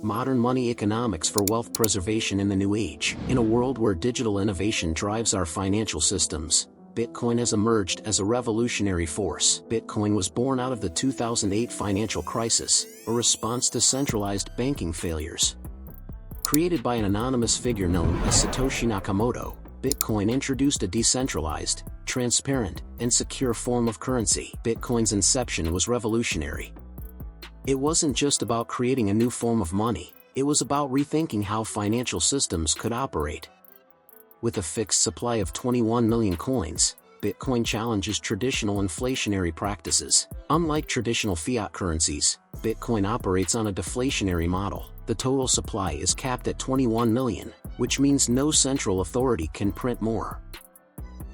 Modern money economics for wealth preservation in the new age. In a world where digital innovation drives our financial systems, Bitcoin has emerged as a revolutionary force. Bitcoin was born out of the 2008 financial crisis, a response to centralized banking failures. Created by an anonymous figure known as Satoshi Nakamoto, Bitcoin introduced a decentralized, transparent, and secure form of currency. Bitcoin's inception was revolutionary. It wasn't just about creating a new form of money, it was about rethinking how financial systems could operate. With a fixed supply of 21 million coins, Bitcoin challenges traditional inflationary practices. Unlike traditional fiat currencies, Bitcoin operates on a deflationary model. The total supply is capped at 21 million, which means no central authority can print more.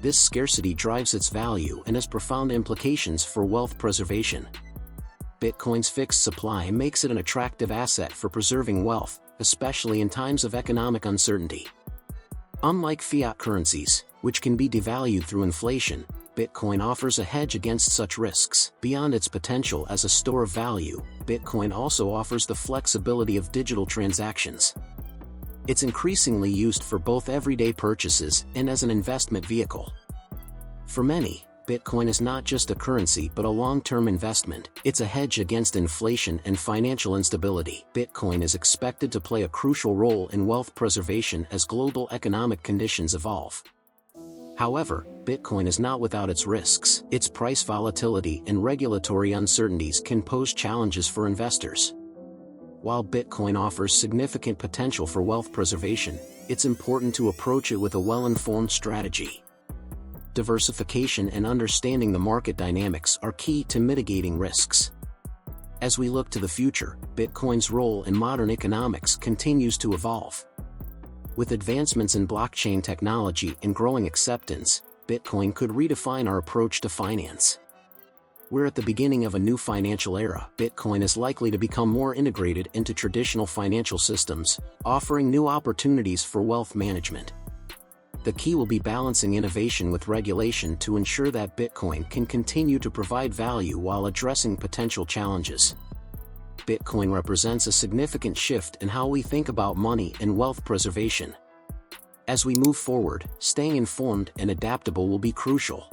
This scarcity drives its value and has profound implications for wealth preservation. Bitcoin's fixed supply makes it an attractive asset for preserving wealth, especially in times of economic uncertainty. Unlike fiat currencies, which can be devalued through inflation, Bitcoin offers a hedge against such risks. Beyond its potential as a store of value, Bitcoin also offers the flexibility of digital transactions. It's increasingly used for both everyday purchases and as an investment vehicle. For many, Bitcoin is not just a currency but a long-term investment. It's a hedge against inflation and financial instability. Bitcoin is expected to play a crucial role in wealth preservation as global economic conditions evolve. However, Bitcoin is not without its risks. Its price volatility and regulatory uncertainties can pose challenges for investors. While Bitcoin offers significant potential for wealth preservation, it's important to approach it with a well-informed strategy. Diversification and understanding the market dynamics are key to mitigating risks. As we look to the future, Bitcoin's role in modern economics continues to evolve. With advancements in blockchain technology and growing acceptance, Bitcoin could redefine our approach to finance. We're at the beginning of a new financial era. Bitcoin is likely to become more integrated into traditional financial systems, offering new opportunities for wealth management. The key will be balancing innovation with regulation to ensure that Bitcoin can continue to provide value while addressing potential challenges. Bitcoin represents a significant shift in how we think about money and wealth preservation. As we move forward, staying informed and adaptable will be crucial.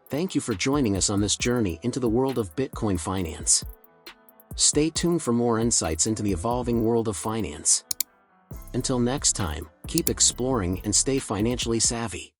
Thank you for joining us on this journey into the world of Bitcoin finance. Stay tuned for more insights into the evolving world of finance. Until next time, keep exploring and stay financially savvy.